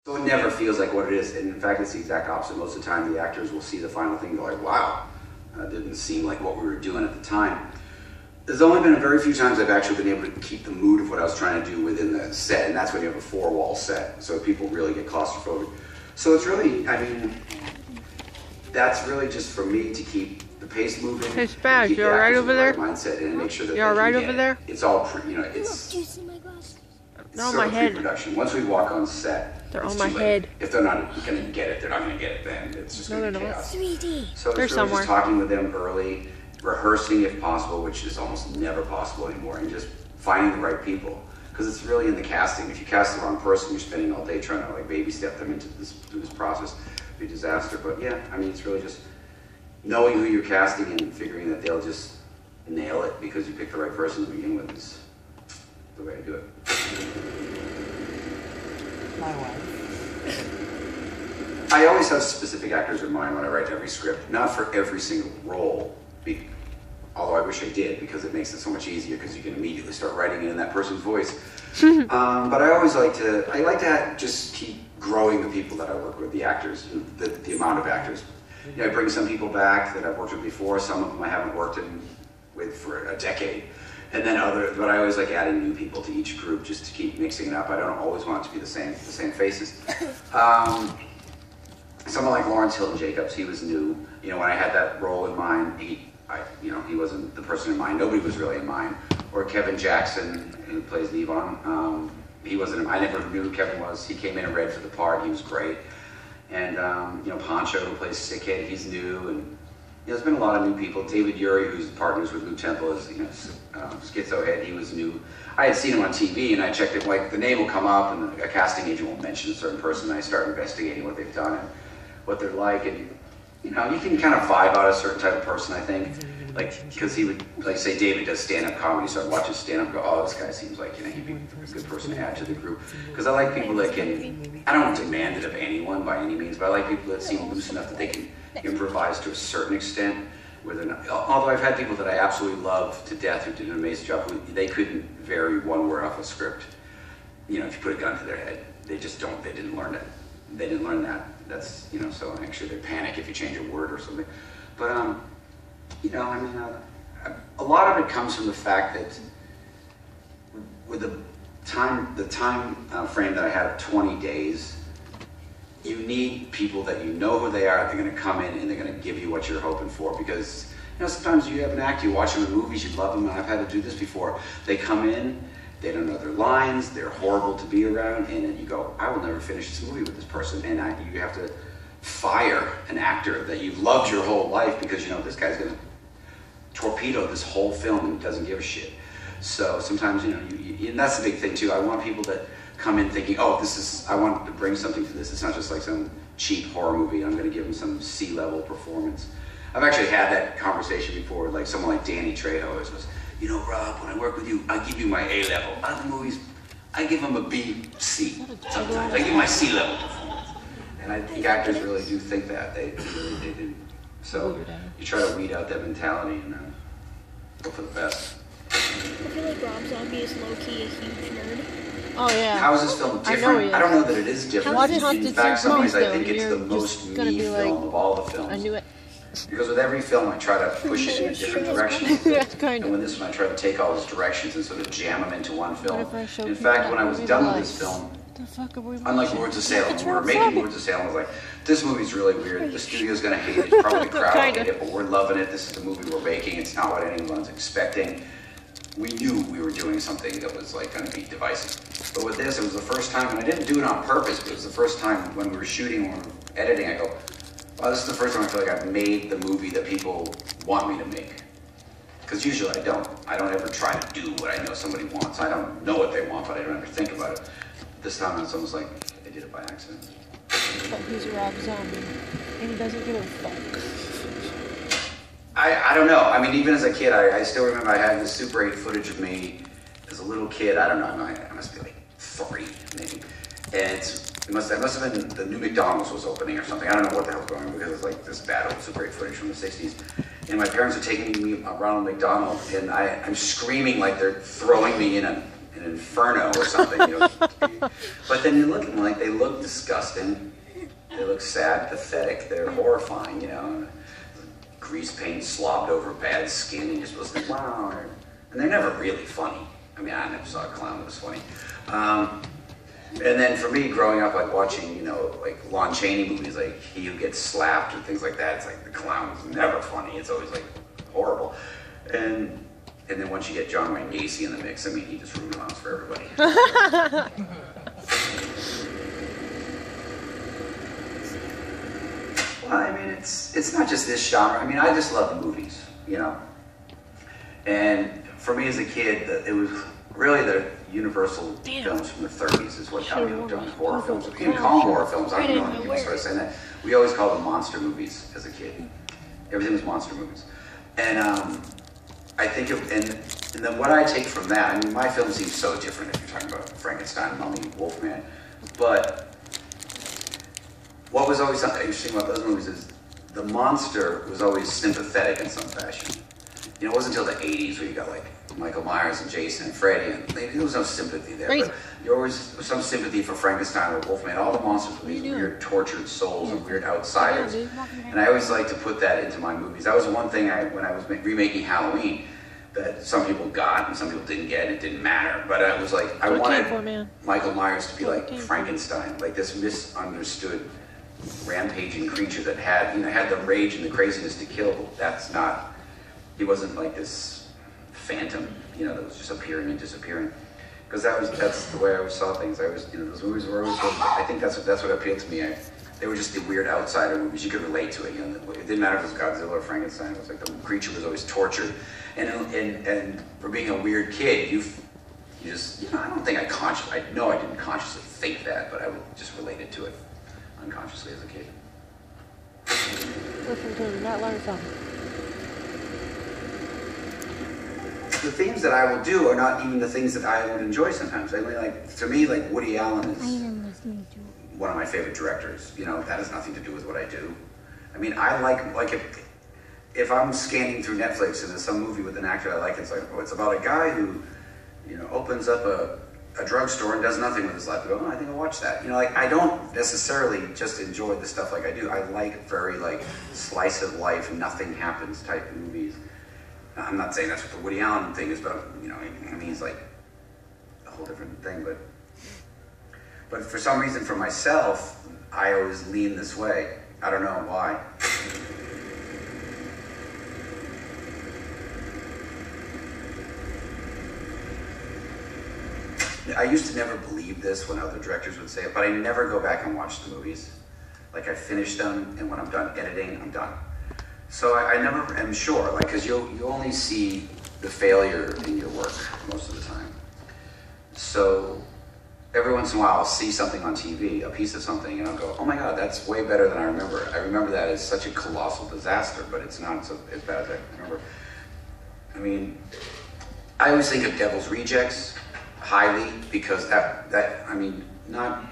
So it never feels like what it is. And in fact, it's the exact opposite. Most of the time, the actors will see the final thing and go like, wow, that didn't seem like what we were doing at the time. There's only been a very few times I've actually been able to keep the mood of what I was trying to do within the set, and that's when you have a four-wall set, so people really get claustrophobic. So it's really, I mean, that's really just for me to keep the pace moving. Hey, Spaz, you alright over there? Mindset and make sure that you alright over there? It's all, you know, it's. Do you see my glasses? They're on my head. Pre-production. Once we walk on set, they're on my head. If they're not going to get it, they're not going to get it then. It's just going to be chaos. 3D. So it's really somewhere. just talking with them early, rehearsing if possible, which is almost never possible anymore, and just finding the right people. Because it's really in the casting. If you cast the wrong person, you're spending all day trying to like baby step them into through this process. It'd be a disaster. But yeah, I mean, it's really just knowing who you're casting and figuring that they'll just nail it because you picked the right person to begin with is the way to do it. My wife. I always have specific actors in mind when I write every script. Not for every single role, although I wish I did because it makes it so much easier because you can immediately start writing it in that person's voice. But I always like to just keep growing the people that I work with, the actors, the amount of actors. You know, I bring some people back that I've worked with before. Some of them I haven't worked with for a decade. And then but I always like adding new people to each group just to keep mixing it up. I don't always want it to be the same faces. Someone like Lawrence Hilton Jacobs, he was new. You know, when I had that role in mind, he wasn't the person in mind. Nobody was really in mind. Or Kevin Jackson, who plays Levon, he wasn't. I never knew who Kevin was. He came in and read for the part. He was great. And you know, Poncho, who plays Sickhead, he's new. And there's been a lot of new people. David Urey, who's partners with Lou Temple, is Schizohead. He was new. I had seen him on TV, and I checked it. Like the name will come up, and a casting agent will mention a certain person. And I start investigating what they've done and what they're like, and you know, you can kind of vibe out a certain type of person. I think, like because he would like say David does stand-up comedy, so I watch his stand-up and go, oh, this guy seems like he'd be a good person to add to the group. Because I like people that can. I don't demand it of anyone by any means, but I like people that seem loose enough that they can improvise to a certain extent. Where they're not, although I've had people that I absolutely love to death who did an amazing job, they couldn't vary one word off a script. You know, if you put a gun to their head, they just don't. They didn't learn it. They didn't learn that. That's, you know, so actually they panic if you change a word or something. But you know, I mean, a lot of it comes from the fact that with the time frame that I had of 20 days. You need people that you know who they are. They're going to come in and they're going to give you what you're hoping for. Because you know, sometimes you have an actor, you watch them in movies, you love them, and I've had to do this before. They come in, they don't know their lines, they're horrible to be around, and then you go, I will never finish this movie with this person. And you have to fire an actor that you've loved your whole life because you know this guy's going to torpedo this whole film and doesn't give a shit. So sometimes, you know, and that's the big thing too. I want people that come in thinking, oh, I want to bring something to this. It's not just like some cheap horror movie. I'm going to give them some C-level performance. I've actually had that conversation before with like someone like Danny Trejo. Always was, you know, Rob, when I work with you, I give you my A-level. Other movies, I give them a B, C. Sometimes I give my C-level performance. And I think actors really do think that. They do. So you try to weed out that mentality and go for the best. I feel like Rob Zombie is low-key a huge nerd. Oh yeah. How is this film different? I don't know that it is different. In fact, some ways I think it's the most me film of all the films. I knew it. Because with every film I try to push it in a different direction. And with this one I try to take all those directions and sort of jam them into one film. In fact, when I was done with this film, unlike Lords of Salem, when we were making Lords of Salem, I was like, this movie's really weird. The studio's going to hate it. Probably the crowd will hate it, but we're loving it. This is the movie we're making. It's not what anyone's expecting. We knew we were doing something that was like going to be divisive. But with this, it was the first time, and I didn't do it on purpose, but it was the first time when we were shooting, when we were editing, I go, wow, this is the first time I feel like I've made the movie that people want me to make. Because usually I don't. I don't ever try to do what I know somebody wants. I don't know what they want, but I don't ever think about it. This time it's almost like I did it by accident. But he's a Rob Zombie, and he doesn't give a fuck. I don't know. I mean, even as a kid, I still remember I had this Super 8 footage of me as a little kid. I don't know. I must be like 3, maybe. And it must have been the new McDonald's was opening or something. I don't know what the hell's going on because it's like this bad old Super 8 footage from the 60s. And my parents are taking me around McDonald's, and I'm screaming like they're throwing me in a an inferno or something. You know? But then you look at them like they look disgusting. They look sad, pathetic. They're horrifying, you know. Grease paint slobbed over bad skin, and you're supposed to think, wow. And they're never really funny. I mean, I never saw a clown that was funny. And then for me, growing up, like watching, you know, like Lon Chaney movies, like He Who Gets Slapped and things like that, it's like the clown was never funny. It's always like horrible. And then once you get John Wayne Gacy in the mix, I mean, he just ruined clowns for everybody. Well, I mean, it's not just this genre. I mean, I just love movies, you know. And for me as a kid, it was really the Universal films from the 30s is what got me hooked on horror films. You can call them horror films. I don't know if you start saying that. We always called them monster movies as a kid. Everything was monster movies. And I think, and then what I take from that, I mean, my film seems so different if you're talking about Frankenstein, Mummy, Wolfman, but what was always something interesting about those movies is the monster was always sympathetic in some fashion. You know, it wasn't until the 80s where you got like Michael Myers and Jason and Freddy, and there was no sympathy there. But there was some sympathy for Frankenstein or Wolfman. All the monsters were these weird, tortured souls and weird outsiders. And I always like to put that into my movies. That was one thing when I was remaking Halloween that some people got and some people didn't get, and it didn't matter. But I was like, I wanted Michael Myers to be like Frankenstein, like this misunderstood, rampaging creature that had, you know, had the rage and the craziness to kill. That's not. He wasn't like this phantom, you know, that was just appearing and disappearing. Because that's the way I always saw things. I was, you know, those movies were always. I think that's what appealed to me. They were just the weird outsider movies. You could relate to it. You know, it didn't matter if it was Godzilla or Frankenstein. It was like the creature was always tortured, and for being a weird kid, you just, you know, I don't think I know I didn't consciously think that, but I just related to it unconsciously as a kid. Listen to him, not learn something. The themes that I will do are not even the things that I would enjoy sometimes. I mean, like, to me, like Woody Allen is one of my favorite directors. You know, that has nothing to do with what I do. I mean, I like if I'm scanning through Netflix and there's some movie with an actor I like, it's like, oh, it's about a guy who, you know, opens up a drugstore and does nothing with his life. I go, oh, I think I'll watch that. You know, like, I don't necessarily just enjoy the stuff like I do. I like very, like, slice of life, nothing happens type movies. I'm not saying that's what the Woody Allen thing is, but, you know, I mean, he's like a whole different thing. But for some reason, for myself, I always lean this way. I don't know why. I used to never believe this when other directors would say it, but I never go back and watch the movies. Like, I finish them, and when I'm done editing, I'm done. So I never am sure, like, because you only see the failure in your work most of the time. So every once in a while I'll see something on TV, a piece of something, and I'll go, oh my God, that's way better than I remember. I remember that as such a colossal disaster, but it's not so as bad as I remember. I mean, I always think of Devil's Rejects highly because I mean, not,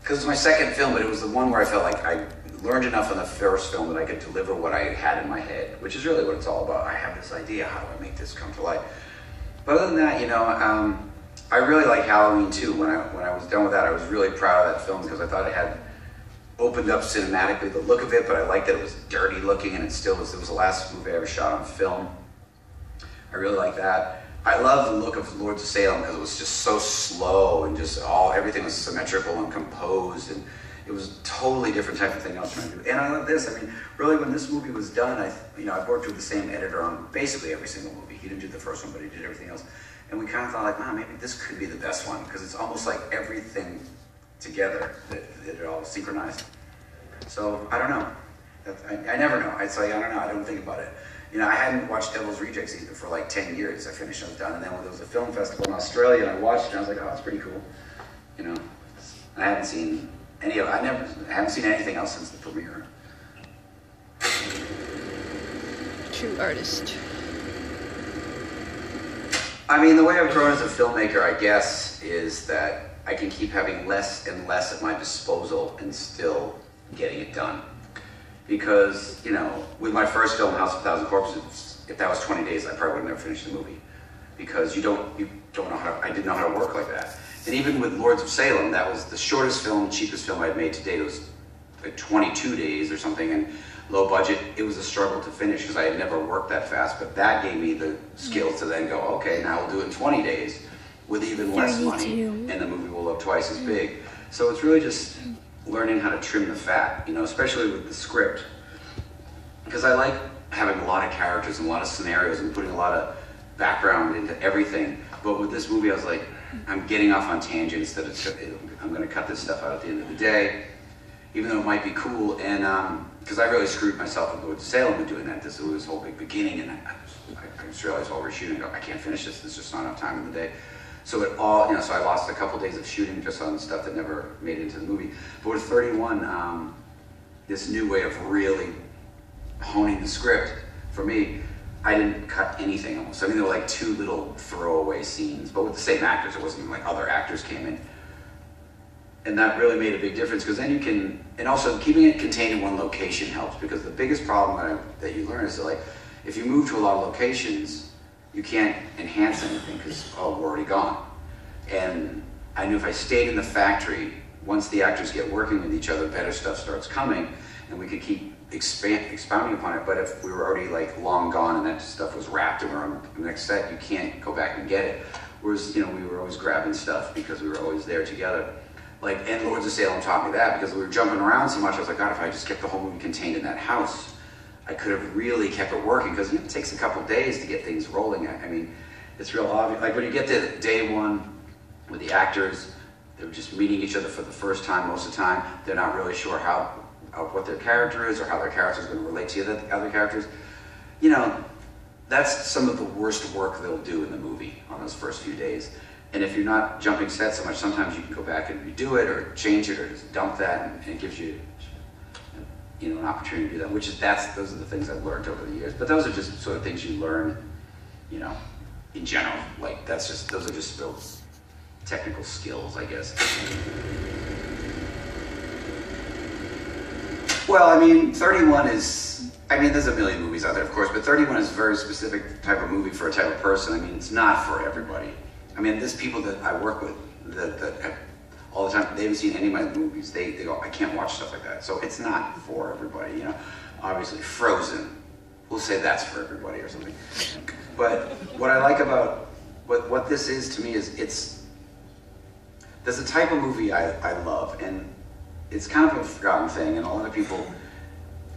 because it's my second film, but it was the one where I felt like I learned enough in the first film that I could deliver what I had in my head, which is really what it's all about. I have this idea, how do I make this come to life? But other than that, you know, I really like Halloween too. When I was done with that, I was really proud of that film because I thought it had opened up cinematically the look of it, but I liked that it was dirty looking, and it still was. It was the last movie I ever shot on film. I really like that. I love the look of Lords of Salem because it was just so slow and just everything was symmetrical and composed, and it was a totally different type of thing I was trying to do. And I love this. I mean, really, when this movie was done, I've worked with the same editor on basically every single movie. He didn't do the first one, but he did everything else. And we kind of thought, like, wow, maybe this could be the best one because it's almost like everything together that it all synchronized. So I don't know. I never know. I don't know. I don't think about it. You know, I hadn't watched Devil's Rejects either for like 10 years. I finished, I was done, and then when there was a film festival in Australia, and I watched it, and I was like, oh, it's pretty cool. You know, I haven't seen any of. I haven't seen anything else since the premiere. True artist. I mean, the way I've grown as a filmmaker, I guess, is that I can keep having less and less at my disposal and still getting it done. Because, you know, with my first film, House of a Thousand Corpses, if that was 20 days, I probably would have never finished the movie. Because I didn't know how to work like that. And even with Lords of Salem, that was the shortest film, cheapest film I'd made to date. It was like 22 days or something, and low budget. It was a struggle to finish because I had never worked that fast, but that gave me the skills to then go, okay, now we'll do it in 20 days with even less money, and the movie will look twice as big. So it's really just learning how to trim the fat, you know, especially with the script. Because I like having a lot of characters and a lot of scenarios and putting a lot of background into everything. But with this movie, I was like, I'm getting off on tangents that I'm going to cut this stuff out at the end of the day, even though it might be cool. And because I really screwed myself with Lords of Salem with doing that. This was this whole big beginning, and I just realized while we're shooting, I can't finish this. There's just not enough time in the day. So it all, you know, so I lost a couple days of shooting just on stuff that never made it into the movie. But with 31, this new way of really honing the script, for me, I didn't cut anything almost. I mean, there were like 2 little throwaway scenes, but with the same actors. It wasn't even like other actors came in. And that really made a big difference, because then you can, and also keeping it contained in one location helps, because the biggest problem that you learn is that, like, if you move to a lot of locations, you can't enhance anything because, oh, we're already gone. And I knew if I stayed in the factory, once the actors get working with each other, better stuff starts coming, and we could keep expounding upon it. But if we were already like long gone and that stuff was wrapped and we're on the next set, you can't go back and get it. Whereas, you know, we were always grabbing stuff because we were always there together. Like, and Lords of Salem taught me that, because we were jumping around so much. I was like, God, if I just kept the whole movie contained in that house, I could have really kept it working, because, you know, it takes a couple days to get things rolling. I mean, it's real obvious. Like when you get to day 1 with the actors, they're just meeting each other for the first time most of the time. They're not really sure what their character is or how their character is going to relate to the other characters. You know, that's some of the worst work they'll do in the movie on those first few days. And if you're not jumping sets so much, sometimes you can go back and redo it or change it or just dump that, and it gives you, you know, an opportunity to do that. Those are the things I've learned over the years. But those are just sort of things you learn, you know, in general. Like those are just those technical skills, I guess. Well, I mean, 31 is, I mean, there's a million movies out there, of course, but 31 is a very specific type of movie for a type of person. I mean, it's not for everybody. I mean, there's people that I work with that have, all the time, they haven't seen any of my movies. They go, I can't watch stuff like that. So it's not for everybody, you know. Obviously, Frozen, we'll say that's for everybody or something. But what I like about what this is to me is there's a type of movie I love, and it's kind of a forgotten thing, and a lot of people,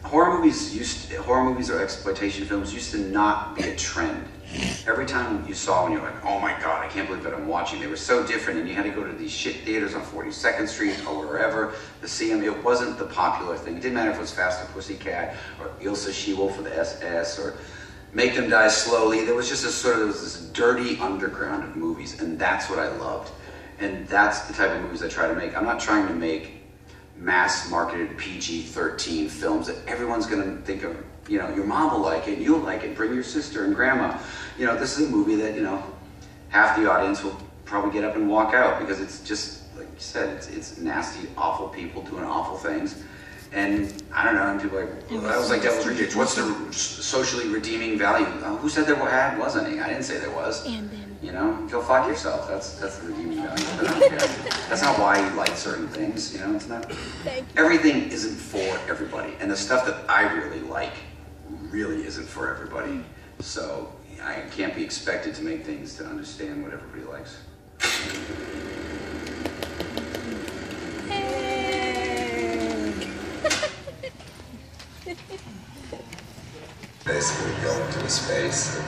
horror movies or exploitation films used to not be a trend. Every time you saw one, you're like, oh my God, I can't believe that I'm watching. They were so different, and you had to go to these shit theaters on 42nd Street or wherever to see them. It wasn't the popular thing. It didn't matter if it was Faster Pussycat or Ilsa She-Wolf for the SS or Make Them Die Slowly. There was just this dirty underground of movies, and that's what I loved. And that's the type of movies I try to make. I'm not trying to make mass-marketed PG-13 films that everyone's going to think of. You know, your mom will like it, you'll like it, bring your sister and grandma. You know, this is a movie that, you know, half the audience will probably get up and walk out, because it's just, like you said, it's nasty, awful people doing awful things. And I don't know, and people are like, well, that was like Devil's Rejects. What's the socially redeeming value? Who said there was any? I didn't say there was. You know, go fuck yourself. That's the redeeming value. But I don't care. That's not why you like certain things. You know, it's not. Everything isn't for everybody, and the stuff that I really like really isn't for everybody. So I can't be expected to make things to understand what everybody likes. Basically go into a space